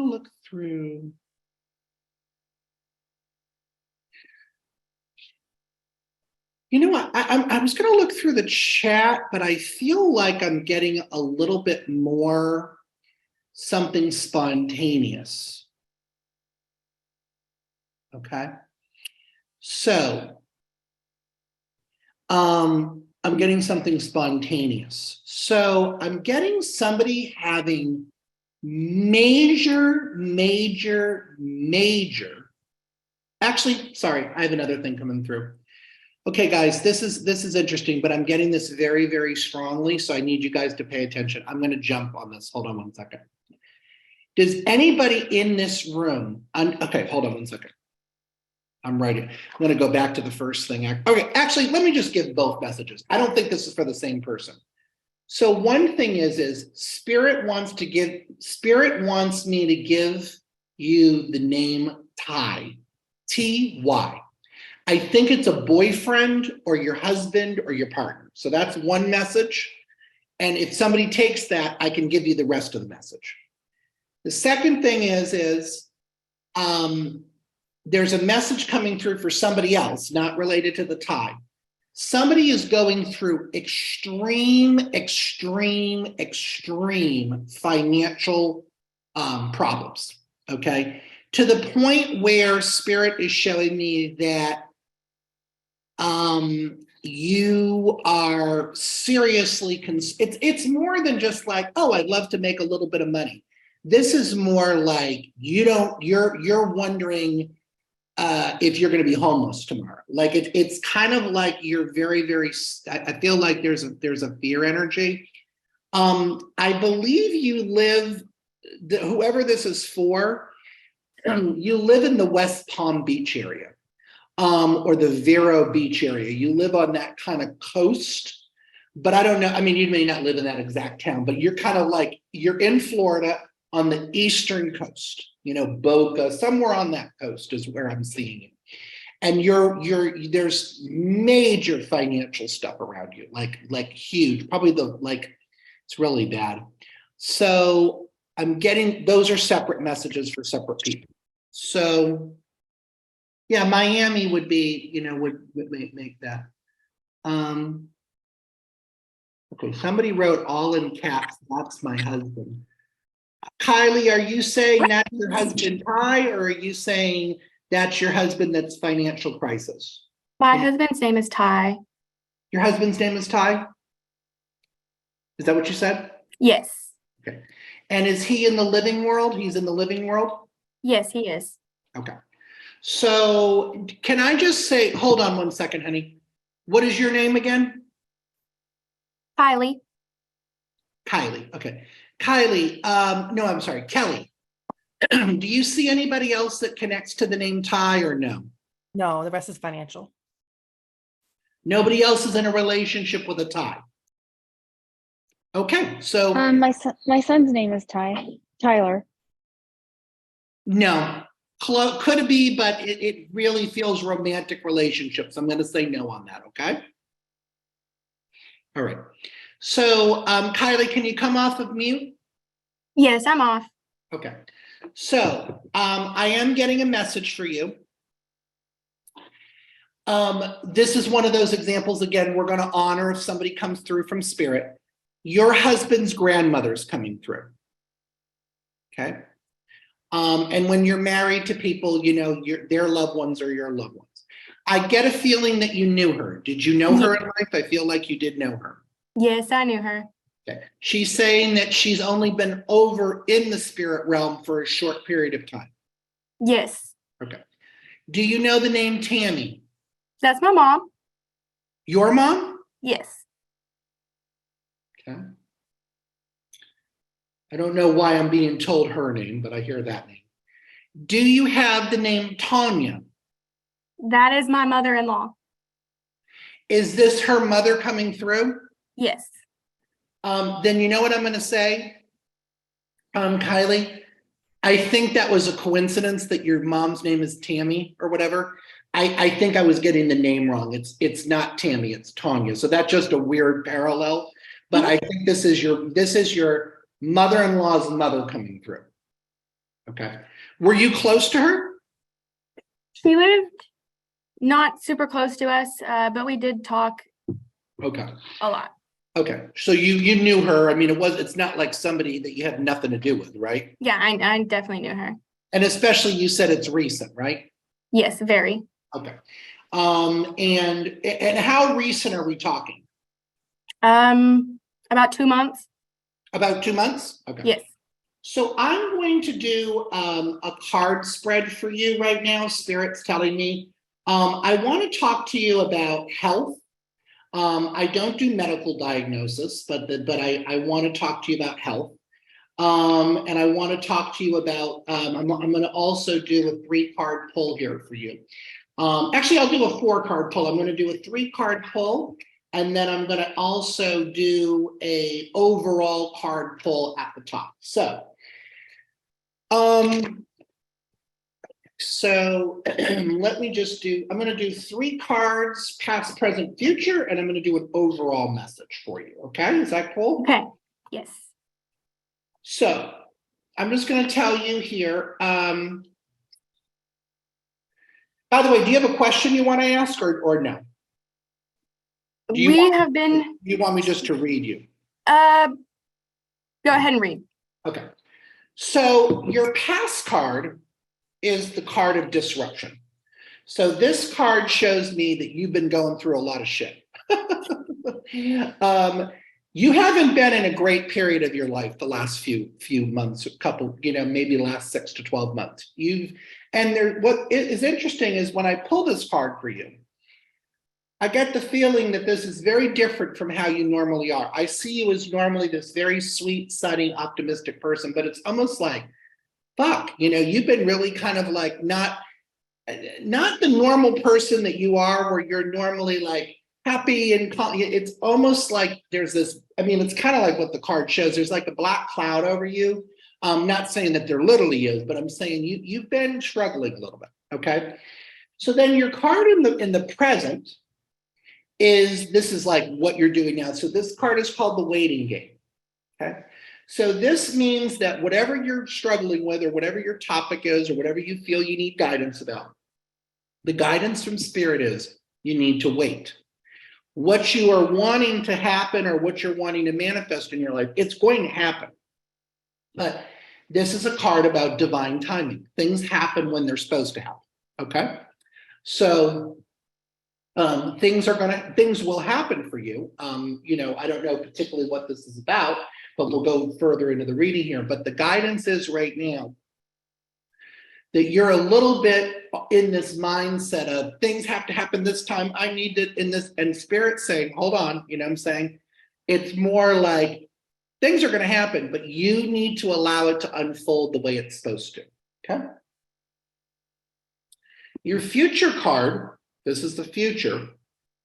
to look through. You know what? I was going to look through the chat, but I feel like I'm getting a little bit more something spontaneous. Okay. So, I'm getting something spontaneous. So I'm getting somebody having major. Actually, sorry, I have another thing coming through. Okay, guys, this is interesting, but I'm getting this very, very strongly, so I need you guys to pay attention. I'm going to jump on this. Hold on one second. Does anybody in this room? Okay, hold on one second. I'm writing. I'm going to go back to the first thing. Okay, actually, let me just give both messages. I don't think this is for the same person. So one thing is Spirit wants me to give you the name Ty, T-Y. I think it's a boyfriend or your husband or your partner. So that's one message. And if somebody takes that, I can give you the rest of the message. The second thing is there's a message coming through for somebody else, not related to the tie. Somebody is going through extreme financial problems, okay? To the point where Spirit is showing me that you are seriously, it's more than just like, oh, I'd love to make a little bit of money. This is more like you're wondering if you're going to be homeless tomorrow. Like it's kind of like you're very, I feel like there's a fear energy. I believe you live, whoever this is for, you live in the West Palm Beach area, or the Vero Beach area. You live on that kind of coast, but I don't know. I mean, you may not live in that exact town, but you're kind of like, you're in Florida on the eastern coast, you know, Boca, somewhere on that coast is where I'm seeing you. And there's major financial stuff around you, like huge, probably it's really bad. So I'm getting, those are separate messages for separate people. So yeah, Miami would be, you know, would make that. Okay, somebody wrote all in caps, that's my husband. Kylie, are you saying that's your husband Ty, or are you saying that's your husband that's financial crisis? My husband's name is Ty. Your husband's name is Ty? Is that what you said? Yes. Okay. And is he in the living world? He's in the living world? Yes, he is. Okay. So can I just say, hold on one second, honey. What is your name again? Kylee. Kylie, okay. Kylie, no, I'm sorry, Kelly. Do you see anybody else that connects to the name Ty or no? No, the rest is financial. Nobody else is in a relationship with a Ty. Okay, so my son's name is Tyler. No, could it be, but it really feels romantic relationships. I'm going to say no on that. Okay. All right. So, Kylie, can you come off of mute? Yes, I'm off. Okay. So, I am getting a message for you. This is one of those examples. Again, we're going to honor if somebody comes through from Spirit. Your husband's grandmother's coming through. Okay. And when you're married to people, you know, their loved ones are your loved ones. I get a feeling that you knew her. Did you know her in life? I feel like you did know her. Yes, I knew her. Okay. She's saying that she's only been over in the spirit realm for a short period of time. Yes. Okay. Do you know the name Tammy? That's my mom. Your mom? Yes. Okay. I don't know why I'm being told her name, but I hear that name. Do you have the name Tanya? That is my mother-in-law. Is this her mother coming through? Yes. Then you know what I'm going to say, Kylie? I think that was a coincidence that your mom's name is Tammy or whatever. I think I was getting the name wrong. It's not Tammy, it's Tanya. So that's just a weird parallel. But I think this is your mother-in-law's mother coming through. Okay. Were you close to her? She lived not super close to us, but we did talk Okay. a lot. Okay. So you knew her. I mean, it's not like somebody that you had nothing to do with, right? Yeah, I definitely knew her. And especially you said it's recent, right? Yes, very. Okay. And how recent are we talking? About 2 months. About 2 months? Okay. Yes. So I'm going to do a card spread for you right now. Spirit's telling me. I want to talk to you about health. I don't do medical diagnosis, but I want to talk to you about health. And I want to talk to you about, I'm going to also do a 3-card pull here for you. Actually, I'll do a 4-card pull. I'm going to do a 3-card pull, and then I'm going to also do a overall card pull at the top. So let me just I'm going to do 3 cards, past, present, future, and I'm going to do an overall message for you. Okay, is that cool? Okay. Yes. So I'm just going to tell you here. By the way, do you have a question you want to ask or no? You want me just to read you? Go ahead and read. Okay. So your past card is the card of disruption. So this card shows me that you've been going through a lot of shit. You haven't been in a great period of your life the last few months, maybe the last 6 to 12 months. What is interesting is when I pull this card for you, I get the feeling that this is very different from how you normally are. I see you as normally this very sweet, sunny, optimistic person, but it's almost like, fuck, you've been really kind of like not the normal person that you are, where you're normally like happy and it's almost like there's this, it's kind of like what the card shows. There's like a black cloud over you. I'm not saying that there literally is, but I'm saying you've been struggling a little bit. Okay. So then your card in the present this is like what you're doing now. So this card is called the waiting game. Okay. So this means that whatever you're struggling with, or whatever your topic is, or whatever you feel you need guidance about, the guidance from Spirit is you need to wait. What you are wanting to happen, or what you're wanting to manifest in your life, it's going to happen. But this is a card about divine timing. Things happen when they're supposed to happen. Okay. So things will happen for you. I don't know particularly what this is about, but we'll go further into the reading here. But the guidance is right now that you're a little bit in this mindset of things have to happen this time. I need it in this, and Spirit's saying, hold on, I'm saying it's more like things are going to happen, but you need to allow it to unfold the way it's supposed to. Okay. Your future card, this is the future,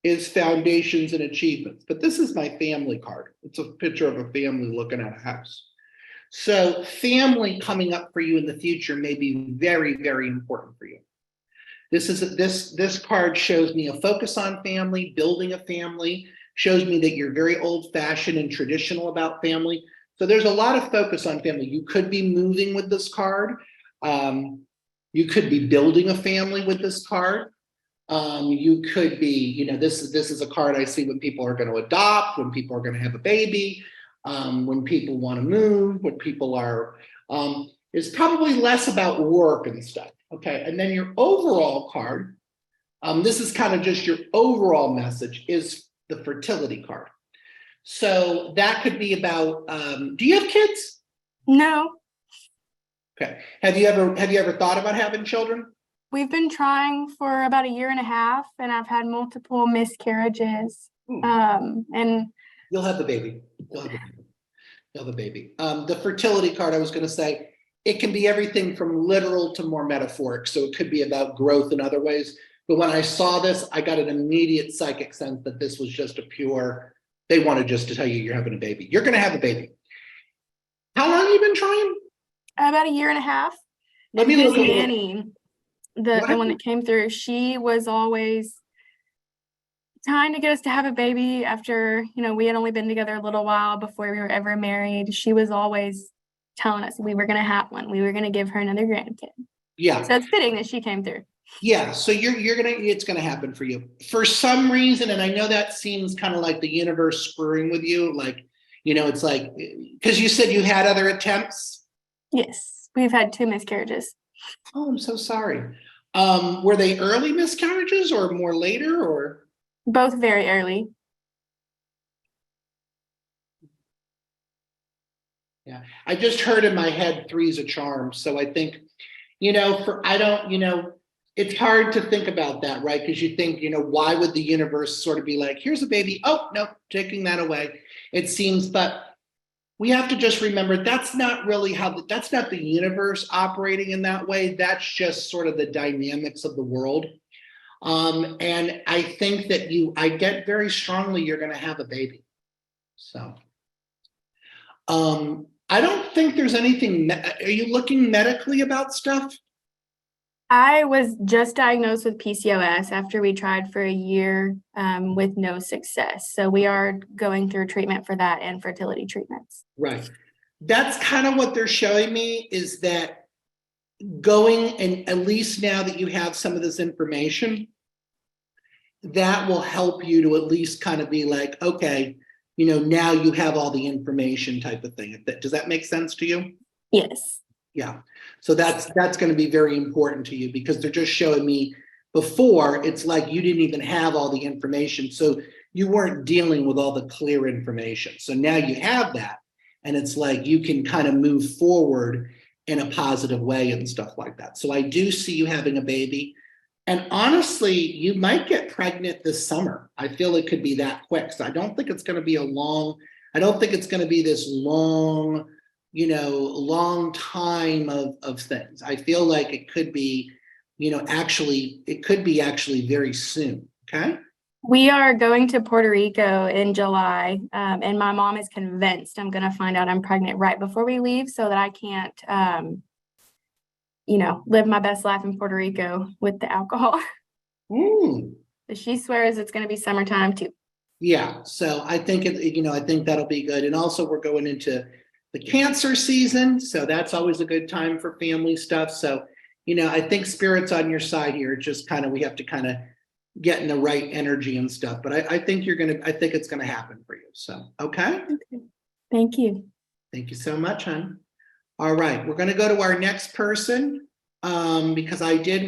is foundations and achievements. But this is my family card. It's a picture of a family looking at a house. So family coming up for you in the future may be very, very important for you. This card shows me a focus on family, building a family, shows me that you're very old-fashioned and traditional about family. So there's a lot of focus on family. You could be moving with this card. You could be building a family with this card. You could be, this is a card I see when people are going to adopt, when people are going to have a baby, when people want to move, when people are, it's probably less about work and stuff. Okay. And then your overall card, this is kind of just your overall message, is the fertility card. So that could be about, do you have kids? No. Okay. Have you ever thought about having children? We've been trying for about 1.5 years, and I've had multiple miscarriages. And you'll have the baby. You'll have the baby. The fertility card, I was going to say, it can be everything from literal to more metaphoric. So it could be about growth in other ways. But when I saw this, I got an immediate psychic sense that this was just they wanted just to tell you you're having a baby. You're going to have a baby. How long have you been trying? About 1.5 years. Let me look at Nanny, the one that came through, she was always trying to get us to have a baby after, we had only been together a little while before we were ever married. She was always telling us we were going to have one. We were going to give her another grandkid. Yeah. So it's fitting that she came through. Yeah, so it's gonna happen for you. For some reason, and I know that seems kind of like the universe screwing with you, like, it's like, because you said you had other attempts. Yes, we've had 2 miscarriages. Oh, I'm so sorry. Were they early miscarriages or more later, or? Both very early. Yeah, I just heard in my head 3's a charm, so I think, it's hard to think about that, right? Because you think, why would the universe sort of be like, here's a baby, oh, no, taking that away. It seems, but we have to just remember that's not really that's not the universe operating in that way. That's just sort of the dynamics of the world. And I think that I get very strongly you're going to have a baby. So, I don't think there's anything, are you looking medically about stuff? I was just diagnosed with PCOS after we tried for a year with no success. So we are going through treatment for that and fertility treatments. Right. That's kind of what they're showing me, is that going, and at least now that you have some of this information, that will help you to at least kind of be like, okay, now you have all the information type of thing. Does that make sense to you? Yes. Yeah. So that's going to be very important to you, because they're just showing me before, it's like you didn't even have all the information. So you weren't dealing with all the clear information. So now you have that. And it's like you can kind of move forward in a positive way and stuff like that. So I do see you having a baby. And honestly, you might get pregnant this summer. I feel it could be that quick. So I don't think it's going to be I don't think it's going to be this long time of things. I feel like it could be, actually very soon. Okay. We are going to Puerto Rico in July, and my mom is convinced I'm going to find out I'm pregnant right before we leave so that I can't, live my best life in Puerto Rico with the alcohol. But she swears it's going to be summertime too. Yeah. So I think I think that'll be good. And also we're going into the cancer season. So that's always a good time for family stuff. So, I think spirit's on your side here. It's just we have to kind of get in the right energy and stuff. But I think it's going to happen for you. So, okay. Thank you. Thank you so much, hon. All right. We're going to go to our next person because I did